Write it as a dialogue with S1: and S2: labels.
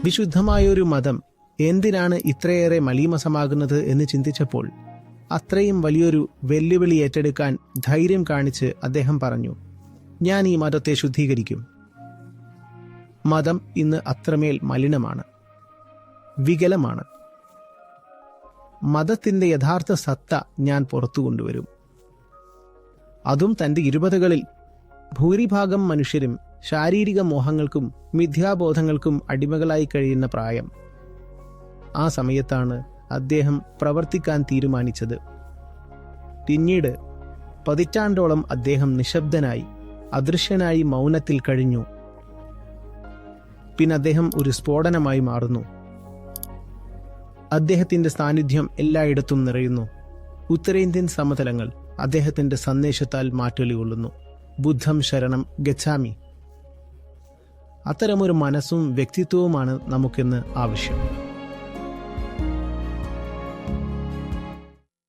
S1: വിശുദ്ധമായൊരു മതം എന്തിനാണ് ഇത്രയേറെ മലീമസമാകുന്നത് എന്ന് ചിന്തിച്ചപ്പോൾ അത്രയും വലിയൊരു വെല്ലുവിളി ഏറ്റെടുക്കാൻ ധൈര്യം കാണിച്ച് അദ്ദേഹം പറഞ്ഞു, ഞാൻ ഈ മതത്തെ ശുദ്ധീകരിക്കും. മതം ഇന്ന് അത്രമേൽ മലിനമാണ്, വികലമാണ്. മതത്തിന്റെ യഥാർത്ഥ സത്ത ഞാൻ പുറത്തു കൊണ്ടുവരും. അതും തന്റെ 20കളിൽ ഭൂരിഭാഗം മനുഷ്യരും ശാരീരിക മോഹങ്ങൾക്കും മിഥ്യാബോധങ്ങൾക്കും അടിമകളായി കഴിയുന്ന പ്രായം. ആ സമയത്താണ് അദ്ദേഹം പ്രവർത്തിക്കാൻ തീരുമാനിച്ചത്. പിന്നീട് പതിറ്റാണ്ടോളം അദ്ദേഹം നിശബ്ദനായി, അദൃശ്യനായി മൗനത്തിൽ കഴിഞ്ഞു. പിന്നെ അദ്ദേഹം ഒരു സ്ഫോടനമായി മാറുന്നു. അദ്ദേഹത്തിന്റെ സാന്നിധ്യം എല്ലായിടത്തും നിറയുന്നു. ഉത്തരേന്ത്യൻ സമതലങ്ങൾ അദ്ദേഹത്തിന്റെ സന്ദേശത്താൽ മാറ്റൊലികൊള്ളുന്നു. ബുദ്ധം ശരണം ഗച്ഛാമി. അത്തരമൊരു മനസ്സും വ്യക്തിത്വവുമാണ് നമുക്കിന്ന് ആവശ്യം.